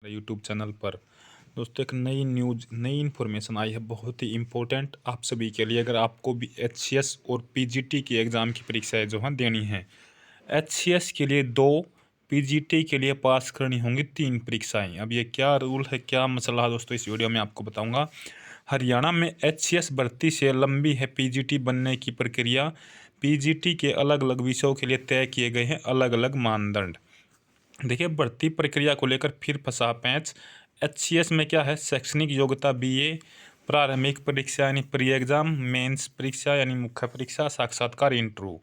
YouTube channel पर दोस्तों एक नई न्यूज नई इन्फॉर्मेशन आई है, बहुत ही इम्पोर्टेंट आप सभी के लिए। अगर आपको भी एचसीएस और पीजीटी की एग्ज़ाम की परीक्षाएं जो हैं देनी है, एचसीएस के लिए 2, पीजीटी के लिए पास करनी होंगी 3 परीक्षाएं। अब ये क्या रूल है, क्या मसला है दोस्तों, इस वीडियो में आपको बताऊंगा। हरियाणा में एचसीएस भर्ती से लंबी है पीजीटी बनने की प्रक्रिया। पीजीटी के अलग अलग विषयों के लिए तय किए गए हैं अलग अलग मानदंड। देखिए, भर्ती प्रक्रिया को लेकर फिर फंसा पैंच। एचसीएस में क्या है, शैक्षणिक योग्यता बीए, प्रारंभिक परीक्षा यानी प्री एग्जाम, मेंस परीक्षा यानी मुख्य परीक्षा, साक्षात्कार, इंटरव्यू।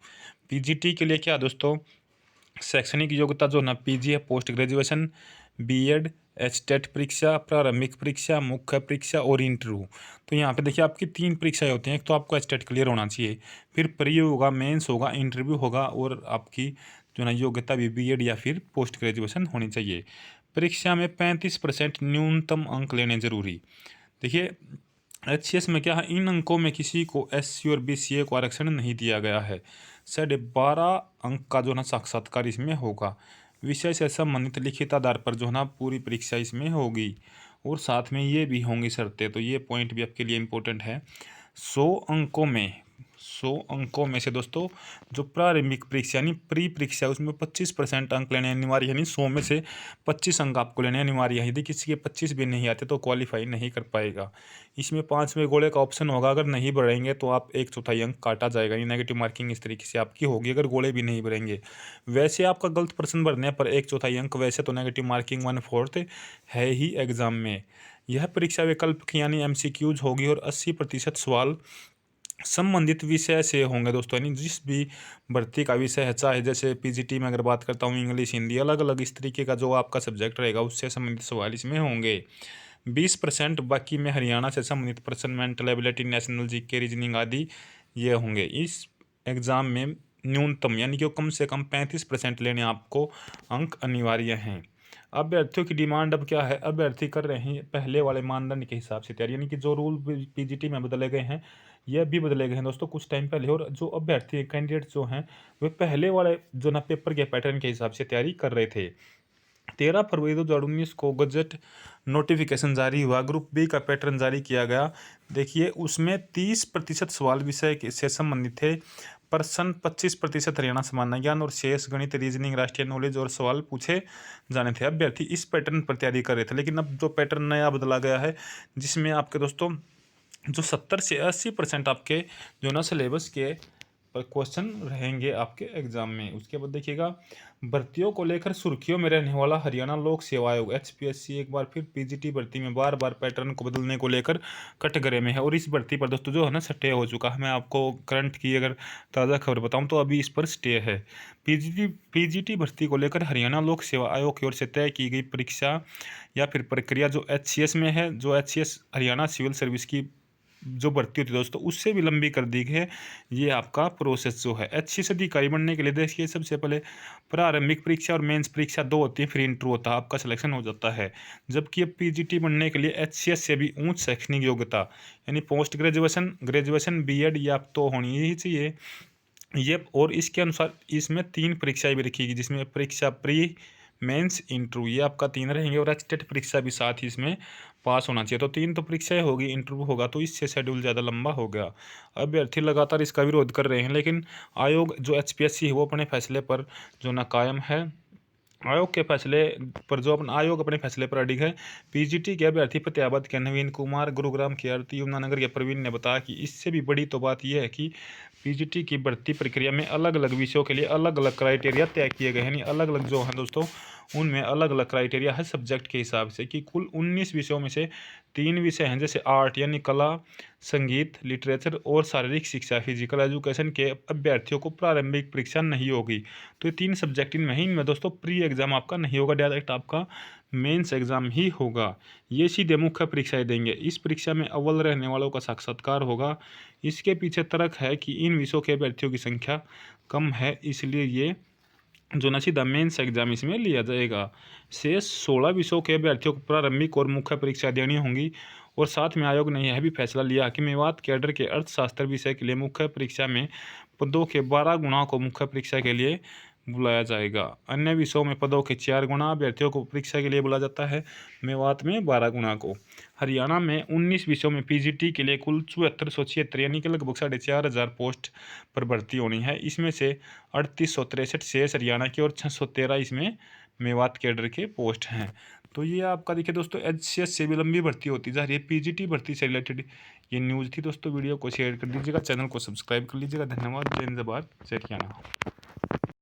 पीजीटी के लिए क्या दोस्तों, शैक्षणिक योग्यता जो ना पीजी है, पोस्ट ग्रेजुएशन, बीएड, एचटेट परीक्षा, प्रारंभिक परीक्षा, मुख्य परीक्षा और इंटरव्यू। तो यहाँ पे देखिए आपकी 3 परीक्षाएं होती हैं। एक तो आपको एचटेट क्लियर होना चाहिए, फिर प्री होगा, मेंस होगा, इंटरव्यू होगा, और आपकी जो ना योग्यता भी बीएड या फिर पोस्ट ग्रेजुएशन होनी चाहिए। परीक्षा में 35% न्यूनतम अंक लेने जरूरी। देखिए, एचसीएस में क्या है, इन अंकों में किसी को एससी और बीसीए को आरक्षण नहीं दिया गया है। 12.5 अंक का जो ना साक्षात्कार इसमें होगा। विषय से संबंधित लिखित आधार पर जो है ना पूरी परीक्षा इसमें होगी, और साथ में ये भी होंगी शर्तें। तो ये पॉइंट भी आपके लिए इम्पोर्टेंट है। 100 अंकों में से दोस्तों, जो प्रारंभिक परीक्षा यानी प्री परीक्षा, उसमें 25% अंक लेने अनिवार्य, यानी 100 में से 25 अंक आपको लेने अनिवार्य है। यदि किसी के 25 भी नहीं आते तो क्वालिफाई नहीं कर पाएगा। इसमें 5वें गोले का ऑप्शन होगा, अगर नहीं बढ़ेंगे तो आप 1/4 अंक काटा जाएगा, यानी नेगेटिव मार्किंग इस तरीके से आपकी होगी अगर गोले भी नहीं बढ़ेंगे। वैसे आपका गलत प्रश्न भरने पर 1/4 अंक, वैसे तो नेगेटिव मार्किंग 1/4 है ही एग्जाम में। यह परीक्षा विकल्प की यानी एमसीक्यूज होगी, और 80% सवाल संबंधित विषय से होंगे दोस्तों, यानी जिस भी भर्ती का विषय है, चाहे जैसे पीजीटी में अगर बात करता हूँ, इंग्लिश, हिंदी, अलग अलग इस तरीके का जो आपका सब्जेक्ट रहेगा उससे संबंधित सवाल इसमें होंगे। 20% बाकी में हरियाणा से संबंधित प्रश्न, mental ability, national GK, reasoning आदि ये होंगे। इस एग्ज़ाम में न्यूनतम यानी कि कम से कम 35% लेने आपको अंक अनिवार्य हैं। अभ्यर्थियों की डिमांड अब क्या है, अभ्यर्थी कर रहे हैं पहले वाले मानदंड के हिसाब से तैयारी, यानी कि जो रूल पीजीटी में बदले गए हैं यह भी बदले गए हैं दोस्तों कुछ टाइम पहले। और जो अभ्यर्थी कैंडिडेट जो हैं वे पहले वाले जो ना पेपर के पैटर्न के हिसाब से तैयारी कर रहे थे। 13 फरवरी 2019 को गजट नोटिफिकेशन जारी हुआ, ग्रुप बी का पैटर्न जारी किया गया। देखिए, उसमें 30% सवाल विषय से संबंधित थे। प्रश्न 25% हरियाणा सामान्य ज्ञान और शेष गणित, रीजनिंग, राष्ट्रीय नॉलेज और सवाल पूछे जाने थे। अभ्यर्थी इस पैटर्न पर तैयारी कर रहे थे, लेकिन अब जो पैटर्न नया बदला गया है, जिसमें आपके दोस्तों जो 70 से 80% आपके जो ना सिलेबस के क्वेश्चन रहेंगे आपके एग्जाम में। उसके बाद देखिएगा, भर्तियों को लेकर सुर्खियों में रहने वाला हरियाणा लोक सेवा आयोग एचपीएससी एक बार फिर पीजीटी भर्ती में बार बार पैटर्न को बदलने को लेकर कटघरे में है। और इस भर्ती पर दोस्तों जो है ना स्टे हो चुका है। मैं आपको करंट की अगर ताज़ा खबर बताऊं तो अभी इस पर स्टे है। पीजीटी भर्ती को लेकर हरियाणा लोक सेवा आयोग की ओर से तय की गई परीक्षा या फिर प्रक्रिया जो एचसीएस में है, जो एचसीएस हरियाणा सिविल सर्विस की जो भर्ती होती है दोस्तों, उससे भी लंबी कर दी गई है। ये आपका प्रोसेस जो है एचसीएस अधिकारी बनने के लिए, देखिए सबसे पहले प्रारंभिक परीक्षा और मेंस परीक्षा 2 होती है, फिर इंटरव्यू होता है, आपका सिलेक्शन हो जाता है। जबकि अब पीजीटी बनने के लिए एचसीएस से भी ऊंच शैक्षणिक योग्यता यानी पोस्ट ग्रेजुएशन बीएड या तो होनी ही चाहिए ये। और इसके अनुसार इसमें 3 परीक्षाएं भी रखी गई, जिसमें परीक्षा प्री, मेंस, इंटरव्यू, ये आपका 3 रहेंगे, और एचटेट परीक्षा भी साथ ही इसमें पास होना चाहिए। तो 3 तो परीक्षाएं होगी, इंटरव्यू होगा, तो इससे शेड्यूल ज़्यादा लंबा हो गया। अभ्यर्थी लगातार इसका विरोध कर रहे हैं, लेकिन आयोग जो एचपीएससी है वो अपने फैसले पर जो ना कायम है। आयोग अपने फैसले पर अडिग है। पीजीटी के अभ्यर्थी प्रत्याबद्ध के नवीन कुमार, गुरुग्राम की आरती, यमुनानगर के प्रवीण ने बताया कि इससे भी बड़ी तो बात यह है कि पीजीटी की भर्ती प्रक्रिया में अलग अलग विषयों के लिए अलग अलग क्राइटेरिया तय किए गए हैं। यानी अलग अलग जो हैं दोस्तों, उनमें अलग अलग क्राइटेरिया है सब्जेक्ट के हिसाब से, कि कुल 19 विषयों में से 3 विषय हैं जैसे आर्ट यानी कला, संगीत, लिटरेचर और शारीरिक शिक्षा फिजिकल एजुकेशन के अभ्यर्थियों को प्रारंभिक परीक्षा नहीं होगी। तो ये 3 सब्जेक्ट इनमें ही, इनमें दोस्तों प्री एग्जाम आपका नहीं होगा, डायरेक्ट आपका मेंस एग्जाम ही होगा। ये सीधे मुख्य परीक्षाएं देंगे। इस परीक्षा में अव्वल रहने वालों का साक्षात्कार होगा। इसके पीछे तर्क है कि इन विषयों के अभ्यर्थियों की संख्या कम है, इसलिए ये जो ना सीधा मेंस एग्जाम इसमें लिया जाएगा। शेष 16 विषयों के अभ्यर्थियों को प्रारंभिक और मुख्य परीक्षा देनी होंगी। और साथ में आयोग ने यह भी फैसला लिया कि मेवात कैडर के अर्थशास्त्र विषय के लिए मुख्य परीक्षा में पदों के 12 गुणा को मुख्य परीक्षा के लिए बुलाया जाएगा। अन्य विषयों में पदों के 4 गुना अभ्यर्थियों को परीक्षा के लिए बुलाया जाता है। मेवात में 12 गुना को। हरियाणा में 19 विषयों में पीजीटी के लिए कुल 7476 यानी कि लगभग 4500 पोस्ट पर भर्ती होनी है। इसमें से 3863 शेष हरियाणा की और 613 इसमें मेवात कैडर के पोस्ट हैं। तो ये आपका देखिए दोस्तों एचसीएस से भी लंबी भर्ती होती जा रही है। पीजीटी भर्ती से रिलेटेड ये न्यूज़ थी दोस्तों। वीडियो को शेयर कर दीजिएगा, चैनल को सब्सक्राइब कर लीजिएगा। धन्यवाद। जय हिंद, जय भारत, जय हरियाणा।